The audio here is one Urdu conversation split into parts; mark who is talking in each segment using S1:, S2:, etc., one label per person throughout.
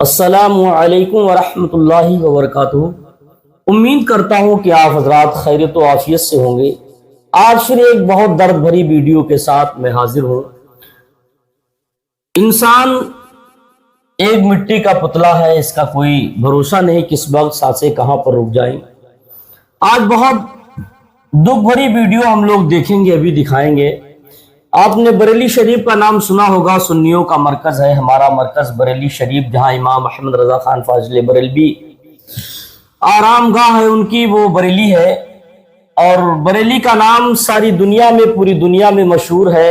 S1: السلام علیکم ورحمۃ اللہ وبرکاتہ۔ امید کرتا ہوں کہ آپ حضرات خیریت و عافیت سے ہوں گے۔ آج پھر ایک بہت درد بھری ویڈیو کے ساتھ میں حاضر ہوں۔ انسان ایک مٹی کا پتلا ہے، اس کا کوئی بھروسہ نہیں کس وقت سانسیں کہاں پر رک جائیں۔ آج بہت دکھ بھری ویڈیو ہم لوگ دیکھیں گے، ابھی دکھائیں گے۔ آپ نے بریلی شریف کا نام سنا ہوگا، سنیوں کا مرکز ہے ہمارا مرکز بریلی شریف، جہاں امام احمد رضا خان فاضل بریلوی آرام گاہ ہے ان کی، وہ بریلی ہے۔ اور بریلی کا نام ساری دنیا میں، پوری دنیا میں مشہور ہے۔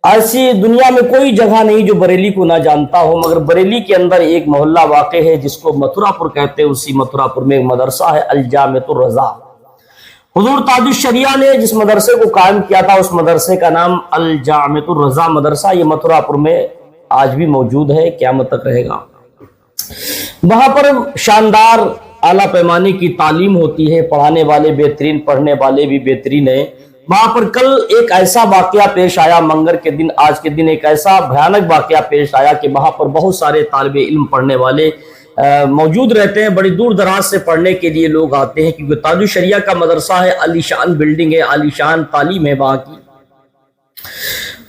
S1: ایسی دنیا میں کوئی جگہ نہیں جو بریلی کو نہ جانتا ہو، مگر بریلی کے اندر ایک محلہ واقع ہے جس کو متھرا پور کہتے ہیں۔ اسی متھرا پور میں ایک مدرسہ ہے الجامعۃ الرضا۔ حضور تاج الشریعہ نے جس مدرسے کو قائم کیا تھا، اس مدرسے کا نام الجامعۃ الرضا مدرسہ، یہ متھرا پور میں آج بھی موجود ہے، قیامت تک رہے گا۔ وہاں پر شاندار اعلیٰ پیمانے کی تعلیم ہوتی ہے، پڑھانے والے بہترین، پڑھنے والے بھی بہترین ہیں۔ وہاں پر کل ایک ایسا واقعہ پیش آیا، منگر کے دن، آج کے دن ایک ایسا بھیانک واقعہ پیش آیا کہ وہاں پر بہت سارے طالب علم پڑھنے والے موجود رہتے ہیں۔ بڑی دور دراز سے پڑھنے کے لیے لوگ آتے ہیں، کیونکہ تاج الشریعہ کا مدرسہ ہے، عالی شان بلڈنگ ہے، عالی شان تعلیم ہے وہاں کی۔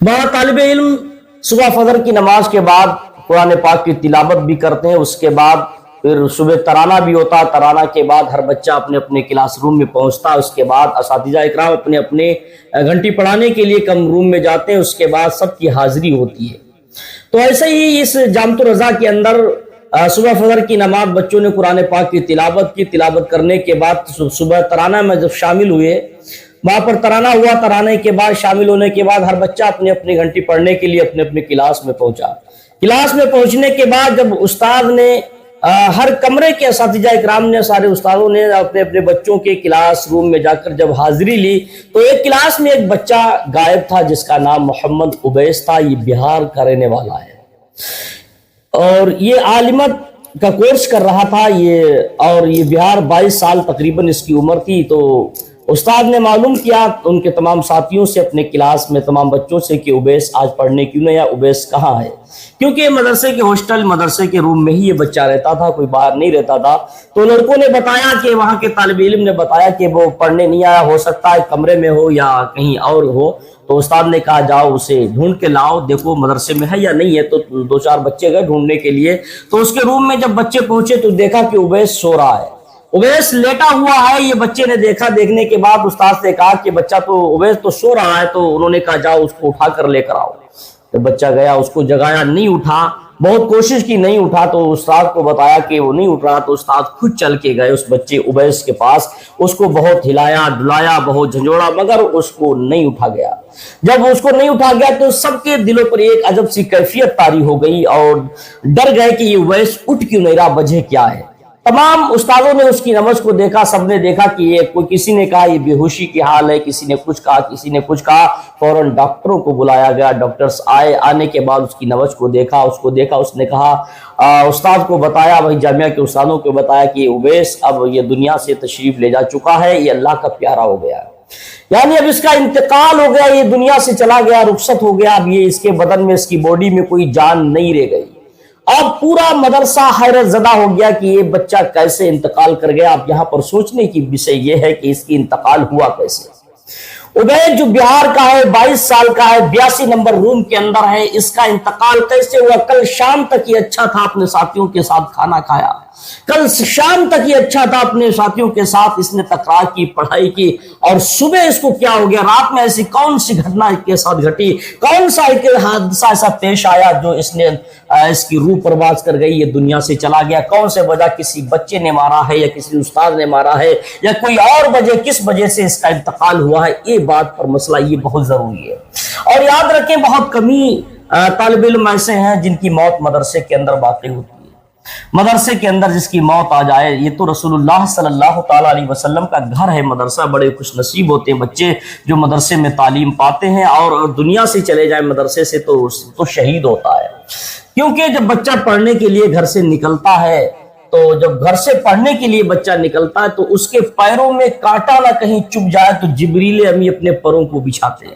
S1: وہاں طالب علم صبح فجر کی نماز کے بعد قرآن پاک کی تلاوت بھی کرتے ہیں، اس کے بعد پھر صبح ترانہ بھی ہوتا ہے۔ ترانہ کے بعد ہر بچہ اپنے اپنے کلاس روم میں پہنچتا ہے، اس کے بعد اساتذہ اکرام اپنے اپنے گھنٹی پڑھانے کے لیے کم روم میں جاتے ہیں، اس کے بعد سب کی حاضری ہوتی ہے۔ تو ایسے ہی اس جامعۃ الرضا کے اندر صبح فجر کی نماز بچوں نے قرآن پاک کی تلاوت کی، تلاوت کرنے کے بعد صبح ترانہ میں جب شامل ہوئے، وہاں پر ترانہ ہوا، ترانے کے بعد شامل ہونے کے بعد ہر بچہ اپنے اپنی گھنٹی پڑھنے کے لیے اپنے اپنے کلاس میں پہنچا۔ کلاس میں پہنچنے کے بعد جب استاد نے ہر کمرے کے اساتذہ اکرام نے، سارے استادوں نے اپنے اپنے بچوں کے کلاس روم میں جا کر جب حاضری لی، تو ایک کلاس میں ایک بچہ غائب تھا جس کا نام محمد اویس تھا۔ یہ بہار کا رہنے والا ہے اور یہ عالمت کا کورس کر رہا تھا اور یہ بہار 22 سال تقریباً اس کی عمر تھی۔ تو استاد نے معلوم کیا ان کے تمام ساتھیوں سے، اپنے کلاس میں تمام بچوں سے کہ اویس آج پڑھنے کیوں نہیں، یا اویس کہاں ہے؟ کیونکہ مدرسے کے ہاسٹل، مدرسے کے روم میں ہی یہ بچہ رہتا تھا، کوئی باہر نہیں رہتا تھا۔ تو لڑکوں نے بتایا کہ وہاں کے طالب علم نے بتایا کہ وہ پڑھنے نہیں آیا، ہو سکتا ہے کمرے میں ہو یا کہیں اور ہو۔ تو استاد نے کہا جاؤ اسے ڈھونڈ کے لاؤ، دیکھو مدرسے میں ہے یا نہیں ہے۔ تو 2-4 بچے گئے ڈھونڈنے کے لیے۔ تو اس کے روم میں جب بچے پہنچے تو دیکھا کہ اویس سو رہا ہے، اویس لیٹا ہوا ہے۔ یہ بچے نے دیکھا، دیکھنے کے بعد استاد سے کہا کہ بچہ تو اویس تو سو رہا ہے۔ تو انہوں نے کہا جاؤ اس کو اٹھا کر لے کر آؤ۔ تو بچہ گیا، اس کو جگایا، نہیں اٹھا، بہت کوشش کی نہیں اٹھا۔ تو استاد کو بتایا کہ وہ نہیں اٹھ رہا، تو استاد خود چل کے گئے اس بچے اویس کے پاس، اس کو بہت ہلایا ڈلایا، بہت جھنجھوڑا، مگر اس کو نہیں اٹھا گیا۔ جب اس کو نہیں اٹھا گیا تو سب کے دلوں پر ایک عجب سی کیفیت طاری ہو گئی اور ڈر گئے کہ یہ اویس اٹھ کیوں نہیں رہا، وجہ کیا ہے؟ تمام استادوں نے اس کی نبض کو دیکھا، سب نے دیکھا کہ یہ کسی نے کہا یہ بے ہوشی کی حال ہے، کسی نے کچھ کہا، کسی نے کچھ کہا۔ فوراً ڈاکٹروں کو بلایا گیا، ڈاکٹرز آئے، آنے کے بعد اس کی نبض کو دیکھا، اس نے کہا، استاد کو بتایا، وہی جامعہ کے استادوں کو بتایا کہ اویس اب یہ دنیا سے تشریف لے جا چکا ہے، یہ اللہ کا پیارا ہو گیا ہے، یعنی اب اس کا انتقال ہو گیا، یہ دنیا سے چلا گیا، رخصت ہو گیا۔ اب یہ اس کے بدن میں، اس کی باڈی میں کوئی جان نہیں رہ گئی۔ اب پورا مدرسہ حیرت زدہ ہو گیا کہ یہ بچہ کیسے انتقال کر گیا۔ اب یہاں پر سوچنے کی وشے یہ ہے کہ اس کی انتقال ہوا کیسے۔ اویس جو بہار کا ہے، 22 سال کا ہے، 82 نمبر روم کے اندر ہے، اس کا انتقال کیسے ہوا؟ کل شام تک یہ اچھا تھا، اپنے ساتھیوں کے ساتھ کھانا کھایا، کل شام تک یہ اچھا تھا، اپنے ساتھیوں کے ساتھ اس نے تکرار کی، پڑھائی کی، اور صبح اس کو کیا ہو گیا؟ رات میں ایسی کون سی گھٹنا اس کے ساتھ گھٹی، کون سا حادثہ ایسا پیش آیا جو اس کی روح پرواز کر گئی، یہ دنیا سے چلا گیا؟ کون سے وجہ؟ کسی بچے نے مارا ہے یا کسی استاد نے مارا ہے یا کوئی اور وجہ؟ کس وجہ سے اس کا انتقال ہوا ہے؟ یہ بات پر مسئلہ یہ بہت ضروری ہے۔ اور یاد رکھیں، بہت کمی طالب علم ایسے ہیں جن کی موت مدرسے کے اندر واقع ہوتی ہے۔ مدرسے کے اندر جس کی موت آ جائے، یہ تو رسول اللہ صلی اللہ تعالیٰ علیہ وسلم کا گھر ہے مدرسہ۔ بڑے خوش نصیب ہوتے ہیں بچے جو مدرسے میں تعلیم پاتے ہیں، اور دنیا سے چلے جائیں مدرسے سے تو شہید ہوتا ہے۔ کیونکہ جب بچہ پڑھنے کے لیے گھر سے نکلتا ہے، تو جب گھر سے پڑھنے کے لیے بچہ نکلتا ہے تو اس کے پیروں میں کانٹا نہ کہیں چبھ جائے، تو جبریل امی اپنے پروں کو بچھاتے ہیں۔